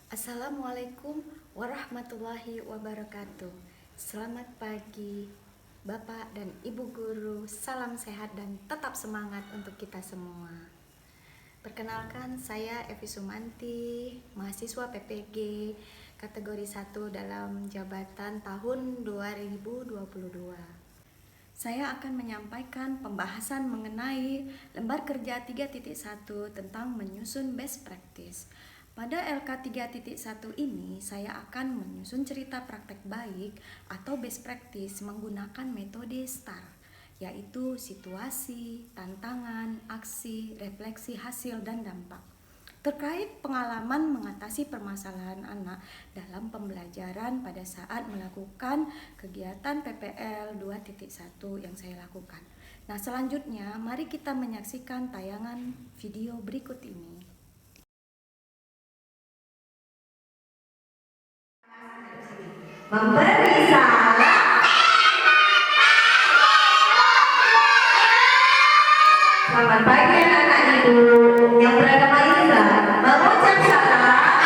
Assalamualaikum warahmatullahi wabarakatuh. Selamat pagi Bapak dan Ibu Guru. Salam sehat dan tetap semangat untuk kita semua. Perkenalkan, saya Evi Sumanti, mahasiswa PPG kategori 1 dalam jabatan tahun 2022. Saya akan menyampaikan pembahasan mengenai lembar kerja 3.1 tentang menyusun best practice. Pada LK 3.1 ini, saya akan menyusun cerita praktek baik atau best practice menggunakan metode STAR, yaitu situasi, tantangan, aksi, refleksi hasil, dan dampak. Terkait pengalaman mengatasi permasalahan anak dalam pembelajaran pada saat melakukan kegiatan PPL 2.1 yang saya lakukan. Nah, selanjutnya mari kita menyaksikan tayangan video berikut ini. Memberi salam. Selamat pagi anak-anak ibu yang beragama Islam. Mengucap salam.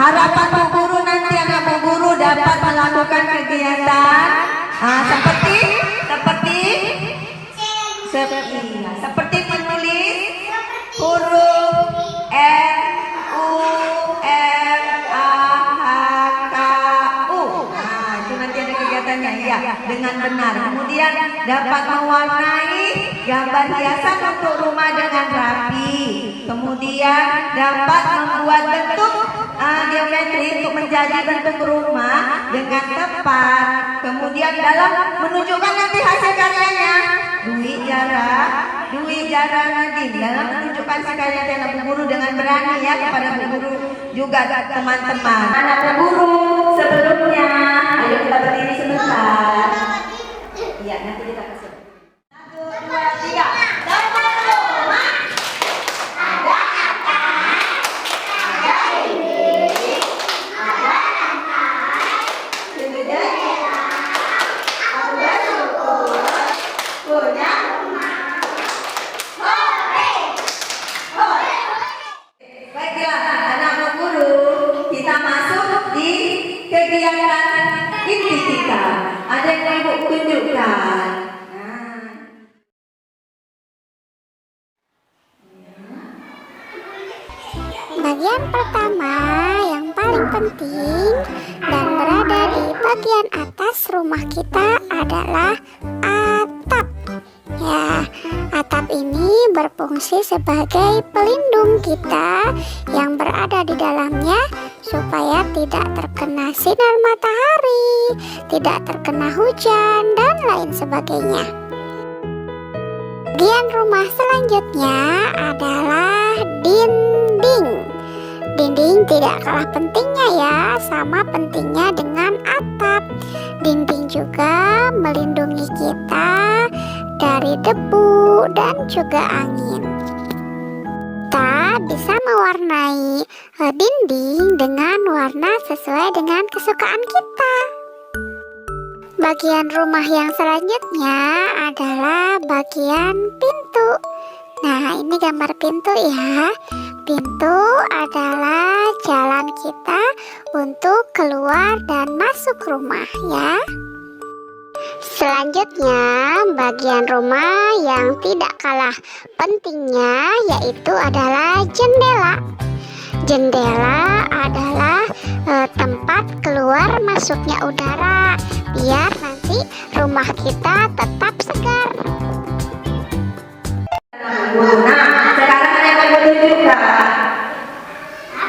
Harapan Bu Guru nanti anak Bu Guru dapat melakukan kegiatan seperti menulis huruf R, U, R, A, H, K, U. Nah, itu nanti ada kegiatannya ya dengan benar. Kemudian dapat mewarnai gambar hiasan untuk rumah dengan rapi. Kemudian dapat membuat bentuk geometri untuk menjadi bentuk rumah dengan tepat. Kemudian dalam menunjukkan nanti hasil karyanya, Dwi Jara Nadine dalam menunjukkan karya Bu Guru dengan berani ya kepada Bu Guru juga teman-teman. Anak Bu Guru sebelumnya, ayo kita berdiri sebentar. Iya, nanti kita kasih. 1, 2, 3. Kegiatan inti kita ada yang Ibu tunjukkan. Bagian pertama yang paling penting bagian atas rumah kita adalah atap. Ya, atap ini berfungsi sebagai pelindung kita yang berada di dalamnya supaya tidak terkena sinar matahari, tidak terkena hujan, dan lain sebagainya. Bagian rumah selanjutnya adalah dinding. Dinding tidak kalah pentingnya ya, sama pentingnya dengan atap. Dinding juga melindungi kita dari debu dan juga angin. Kita bisa mewarnai dinding dengan warna sesuai dengan kesukaan kita. Bagian rumah yang selanjutnya adalah bagian pintu. Nah, ini gambar pintu ya. Pintu adalah jalan kita untuk keluar dan masuk rumah ya. Selanjutnya, bagian rumah yang tidak kalah pentingnya yaitu adalah jendela. Jendela adalah tempat keluar masuknya udara biar nanti rumah kita tetap segar. Nah, sekarang ada yang mau tunjukkan. Nah,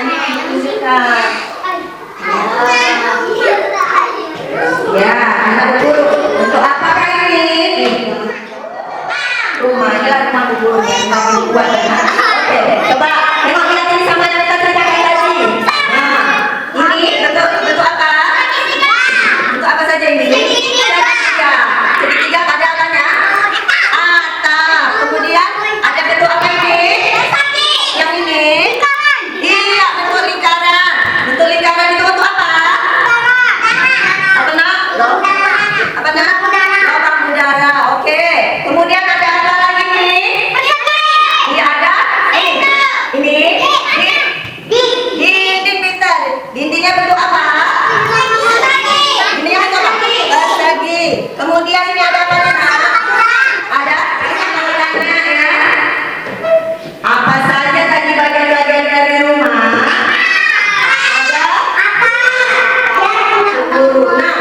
ini tunjukkan. Ya, anak guru. Untuk apakah ini? Rumahnya rumah guru yang mau dibuat. Oke, coba tengok lihat ini sama yang kita ceritakan tadi. Nah, ini bentuk apa? Bentuk apa saja ini? Segitiga pada apanya? Atap. Kemudian ada bentuk apa ini? Yang ini? Iya, bentuk lingkaran. Bentuk lingkaran itu bentuk apa? Apa nak? Apa nak? Lubang udara. Oke. Kemudian ada apa lagi nih? Ini ada? Ini? Dinding pintar. Dindingnya bentuk apa? Ini apa? Persegi. Kemudian ini ada apa nak? Ada? Ya. Apa saja tadi bagian-bagian dari rumah? Ada? Guru. Nah,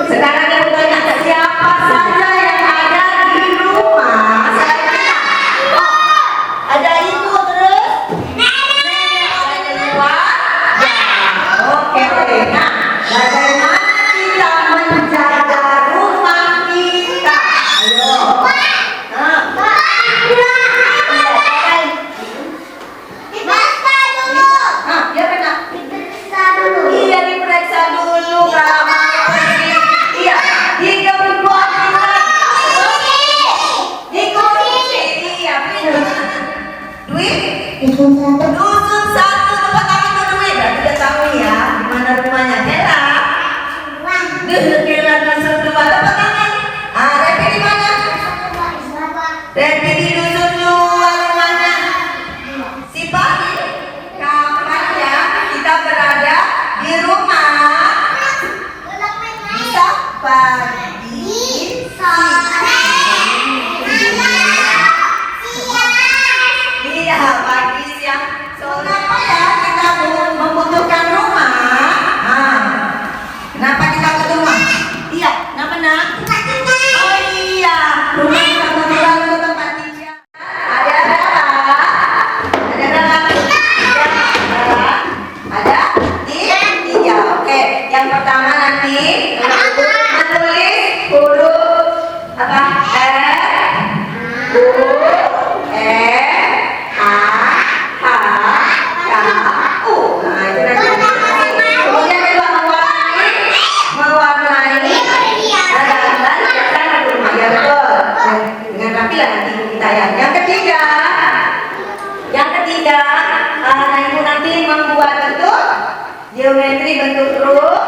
sekarang ibu tanya siapa saja yang ada di rumah? Selain kita. Oh, ada ibu terus? Nenek ada di luar? Ya. Oke. Nah, bagaimana kita menjaga rumah kita? Ayo. Ya benar. Iya, diperiksa dulu kalau mau pergi. Iya, digembok dikunci. Iya, benar. Duit? Dusun satu tempat apa itu duit? Tidak tahu ya, di mana rumahnya. Kela? Kela dusun dua tempat apa? Repi di mana? Repi di dusun dua rumahnya. Siapa? Kapan ya kita berada di rumah? Bisa pagi, iya pagi, siang, sore. Kenapa ya kita membutuhkan rumah? Kenapa kita butuh rumah? Iya, kenapa nak? Oh iya, rumah kita kebetulan untuk tempat tinggal. Ada berapa? Ada berapa? Ada? Tiga. Oke, yang pertama nanti menulis huruf apa? U, E, A, H, K, U. Nah, itu nanti. Kemudian kedua mewarnai gambar yang rumah ya betul. Dengan rapi lah nanti ibu kita ya. Yang ketiga, ibu nanti membuat bentuk geometri bentuk huruf.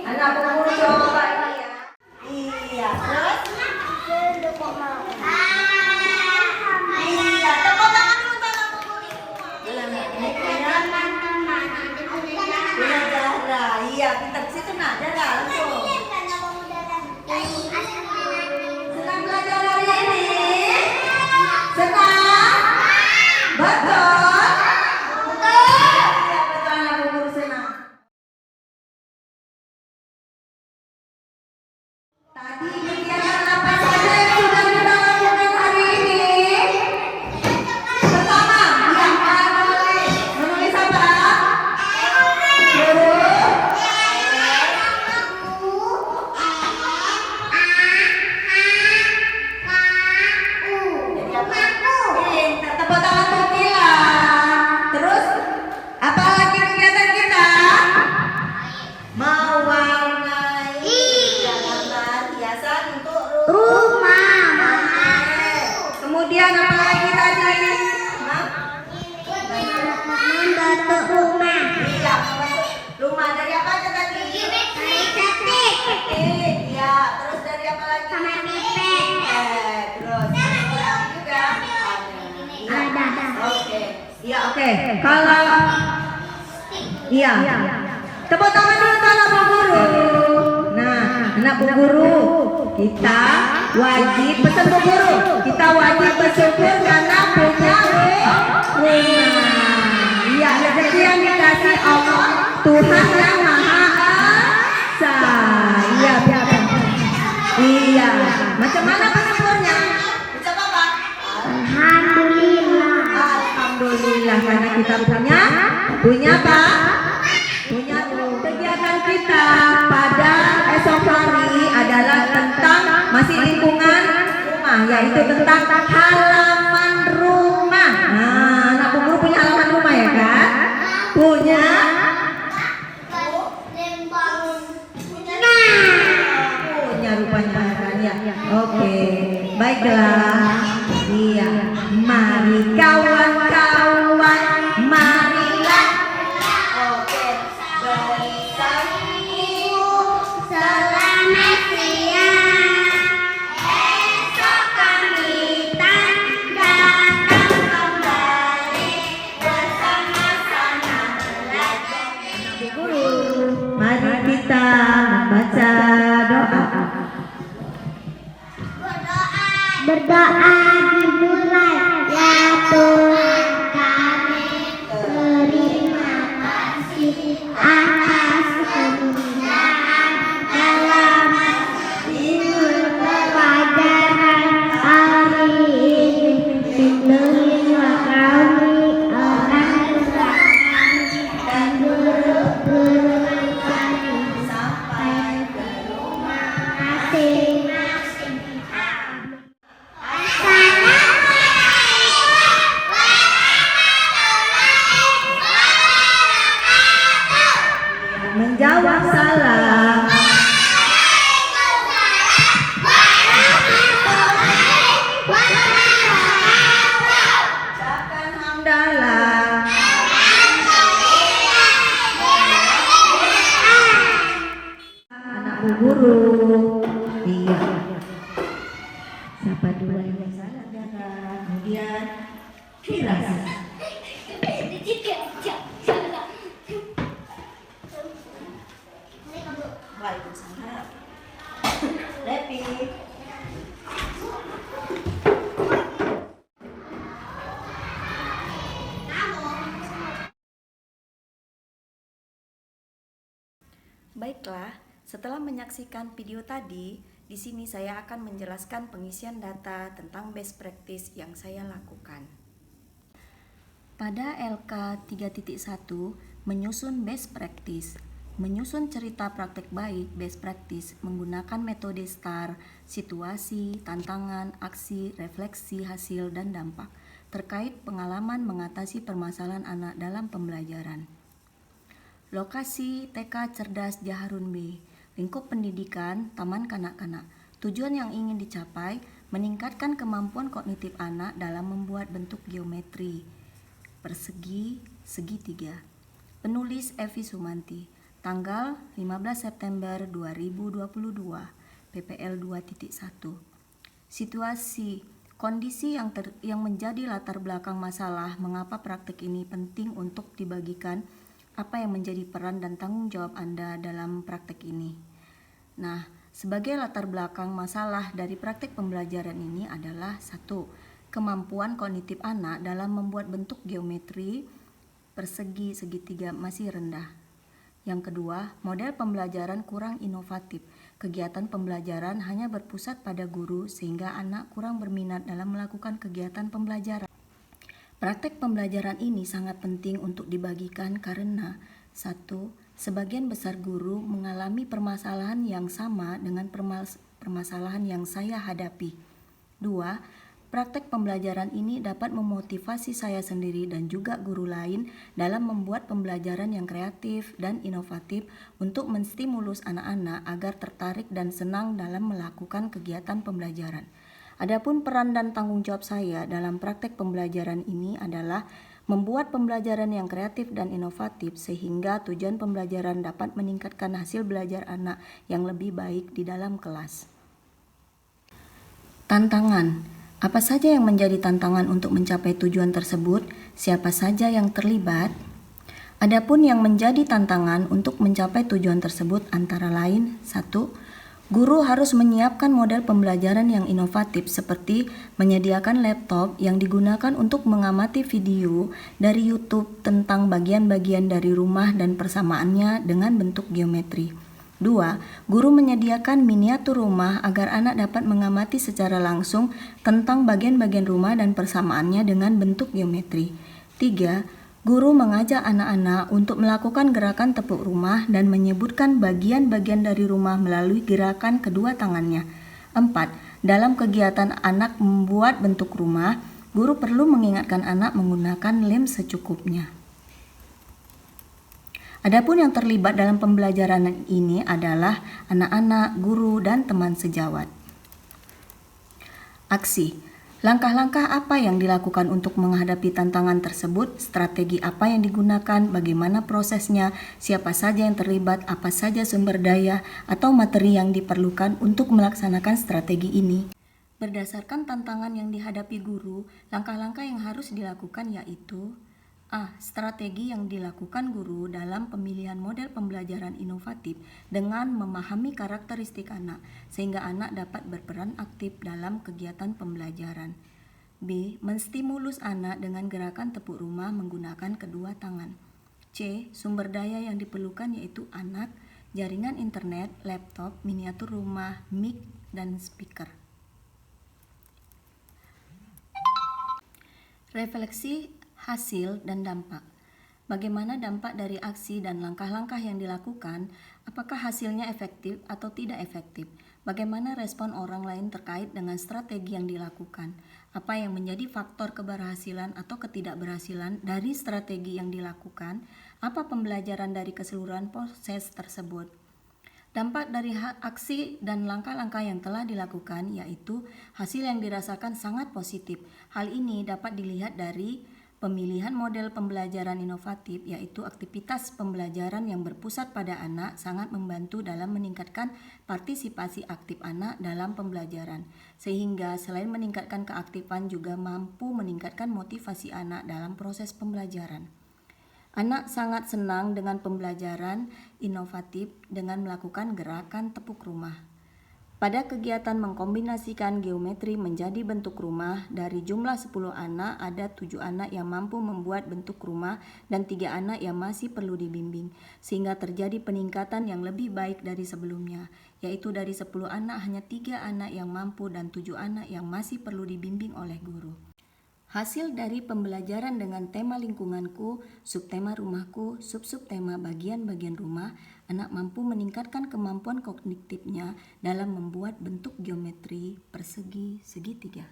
Anak pemburu coba ini ya. Iya, terus? Iya, tepuk tangan dulu tangan pemburu semua. Ini punya Zahra. Iya, pintar ke situ nak, Zahra langsung. Senang belajar hari ini? Senang? Betul? Iya, betul anak pemburu senang. Tadi kegiatan apa saja yang sudah kita lakukan hari ini? Pertama, yang menulis. Menulis apa? Huruf. Pintar, tepuk tangan untuk Kila. Terus, apa lagi kegiatan kita? Mewarnai gambar hiasan untuk rumah. Kemudian apa lagi tadi? Membentuk rumah. Iya, membentuk rumah dari apa aja tadi? Iya, terus dari apa lagi? Sama pipet. Terus ada lagi juga? Ada. Oke. Iya, oke. Kalau iya. Tepuk tangan dulu anak Bu Guru. Nah, anak Bu Guru, kita wajib pesan Bu Guru. Kita wajib bersyukur karena punya rumah. Iya, rezeki yang dikasih Allah Tuhan yang Maha Esa. Iya, biar. Iya. Macam mana bersyukurnya? Ucap apa? Alhamdulillah. Alhamdulillah karena kita punya apa? Punya kegiatan kita pada esok hari adalah tentang masih lingkungan rumah, yaitu tentang halaman rumah. Nah, anak Bu Guru punya halaman rumah ya kan? Punya rupanya kan ya. Oke, baiklah. Iya, mari kawan-kawan, marilah. Oke, bersama Selamat siang. Esok kami datang kembali bersama-sama belajar. mari kita membaca doa. Berdoa dimulai, ya Tuhan kami, terima kasih atas kemudahan dalam pelajaran hari ini. Lindungilah kami, orang tua kami, dan guru-guru kami sampai ke rumah masing-masing. Menjawab salam. Ucapkan hamdalah. Anak Bu Guru. Iya. Siapa dua yang salah? Kemudian Firas. Waalaikumsalam. Lepi. Baiklah, setelah menyaksikan video tadi, di sini saya akan menjelaskan pengisian data tentang best practice yang saya lakukan. Pada LK 3.1, menyusun best practice. Menyusun cerita praktek baik best practice menggunakan metode STAR, situasi, tantangan, aksi, refleksi, hasil, dan dampak terkait pengalaman mengatasi permasalahan anak dalam pembelajaran. Lokasi TK Cerdas Jaharun B, lingkup pendidikan Taman Kanak-kanak. Tujuan yang ingin dicapai meningkatkan kemampuan kognitif anak dalam membuat bentuk geometri persegi, segitiga. Penulis Evi Sumanti. tanggal 15 September 2022, PPL 2.1. Situasi kondisi yang menjadi latar belakang masalah mengapa praktik ini penting untuk dibagikan, apa yang menjadi peran dan tanggung jawab Anda dalam praktik ini. Nah, sebagai latar belakang masalah dari praktik pembelajaran ini adalah 1. Kemampuan kognitif anak dalam membuat bentuk geometri persegi segitiga masih rendah. Yang kedua, model pembelajaran kurang inovatif. Kegiatan pembelajaran hanya berpusat pada guru sehingga anak kurang berminat dalam melakukan kegiatan pembelajaran. Praktek pembelajaran ini sangat penting untuk dibagikan karena 1. Sebagian besar guru mengalami permasalahan yang sama dengan permasalahan yang saya hadapi. 2. Praktek pembelajaran ini dapat memotivasi saya sendiri dan juga guru lain dalam membuat pembelajaran yang kreatif dan inovatif untuk menstimulus anak-anak agar tertarik dan senang dalam melakukan kegiatan pembelajaran. Adapun peran dan tanggung jawab saya dalam praktek pembelajaran ini adalah membuat pembelajaran yang kreatif dan inovatif sehingga tujuan pembelajaran dapat meningkatkan hasil belajar anak yang lebih baik di dalam kelas. Tantangan. Apa saja yang menjadi tantangan untuk mencapai tujuan tersebut? Siapa saja yang terlibat? Adapun yang menjadi tantangan untuk mencapai tujuan tersebut antara lain 1. Guru harus menyiapkan model pembelajaran yang inovatif seperti menyediakan laptop yang digunakan untuk mengamati video dari YouTube tentang bagian-bagian dari rumah dan persamaannya dengan bentuk geometri. 2. Guru menyediakan miniatur rumah agar anak dapat mengamati secara langsung tentang bagian-bagian rumah dan persamaannya dengan bentuk geometri. 3. Guru mengajak anak-anak untuk melakukan gerakan tepuk rumah dan menyebutkan bagian-bagian dari rumah melalui gerakan kedua tangannya. 4. Dalam kegiatan anak membuat bentuk rumah, guru perlu mengingatkan anak menggunakan lem secukupnya. Adapun yang terlibat dalam pembelajaran ini adalah anak-anak, guru, dan teman sejawat. Aksi. Langkah-langkah apa yang dilakukan untuk menghadapi tantangan tersebut, strategi apa yang digunakan, bagaimana prosesnya, siapa saja yang terlibat, apa saja sumber daya atau materi yang diperlukan untuk melaksanakan strategi ini. Berdasarkan tantangan yang dihadapi guru, langkah-langkah yang harus dilakukan yaitu A. Strategi yang dilakukan guru dalam pemilihan model pembelajaran inovatif dengan memahami karakteristik anak, sehingga anak dapat berperan aktif dalam kegiatan pembelajaran. B. Menstimulus anak dengan gerakan tepuk rumah menggunakan kedua tangan. C. Sumber daya yang diperlukan yaitu anak, jaringan internet, laptop, miniatur rumah, mic, dan speaker. Refleksi hasil dan dampak. Bagaimana dampak dari aksi dan langkah-langkah yang dilakukan? Apakah hasilnya efektif atau tidak efektif? Bagaimana respon orang lain terkait dengan strategi yang dilakukan? Apa yang menjadi faktor keberhasilan atau ketidakberhasilan dari strategi yang dilakukan? Apa pembelajaran dari keseluruhan proses tersebut? Dampak dari aksi dan langkah-langkah yang telah dilakukan yaitu hasil yang dirasakan sangat positif. Hal ini dapat dilihat dari pemilihan model pembelajaran inovatif, yaitu aktivitas pembelajaran yang berpusat pada anak sangat membantu dalam meningkatkan partisipasi aktif anak dalam pembelajaran, sehingga selain meningkatkan keaktifan juga mampu meningkatkan motivasi anak dalam proses pembelajaran. Anak sangat senang dengan pembelajaran inovatif dengan melakukan gerakan tepuk rumah. Pada kegiatan mengkombinasikan geometri menjadi bentuk rumah, dari jumlah 10 anak ada 7 anak yang mampu membuat bentuk rumah dan 3 anak yang masih perlu dibimbing, sehingga terjadi peningkatan yang lebih baik dari sebelumnya, yaitu dari 10 anak hanya 3 anak yang mampu dan 7 anak yang masih perlu dibimbing oleh guru. Hasil dari pembelajaran dengan tema lingkunganku, subtema rumahku, sub-subtema bagian-bagian rumah, anak mampu meningkatkan kemampuan kognitifnya dalam membuat bentuk geometri persegi segitiga.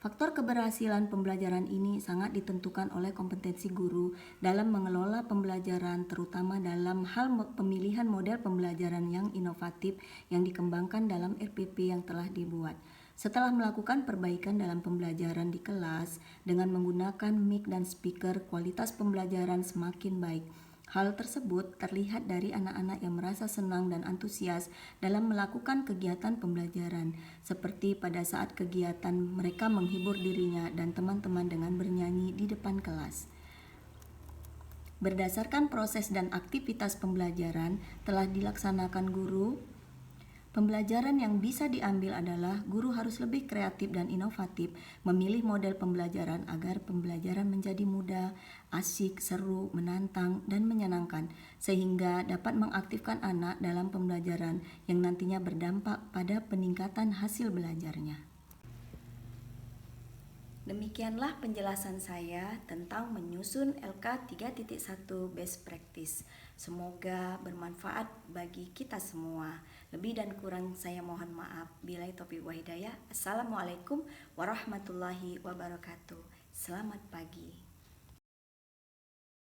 Faktor keberhasilan pembelajaran ini sangat ditentukan oleh kompetensi guru dalam mengelola pembelajaran, terutama dalam hal pemilihan model pembelajaran yang inovatif yang dikembangkan dalam RPP yang telah dibuat. Setelah melakukan perbaikan dalam pembelajaran di kelas dengan menggunakan mic dan speaker, kualitas pembelajaran semakin baik. Hal tersebut terlihat dari anak-anak yang merasa senang dan antusias dalam melakukan kegiatan pembelajaran, seperti pada saat kegiatan mereka menghibur dirinya dan teman-teman dengan bernyanyi di depan kelas. Berdasarkan proses dan aktivitas pembelajaran telah dilaksanakan guru, pembelajaran yang bisa diambil adalah guru harus lebih kreatif dan inovatif memilih model pembelajaran agar pembelajaran menjadi mudah, asyik, seru, menantang, dan menyenangkan sehingga dapat mengaktifkan anak dalam pembelajaran yang nantinya berdampak pada peningkatan hasil belajarnya. Demikianlah penjelasan saya tentang menyusun LK 3.1 Best Practice. Semoga bermanfaat bagi kita semua. Lebih dan kurang saya mohon maaf. Billahi taufiq wa hidayah. Assalamualaikum warahmatullahi wabarakatuh. Selamat pagi.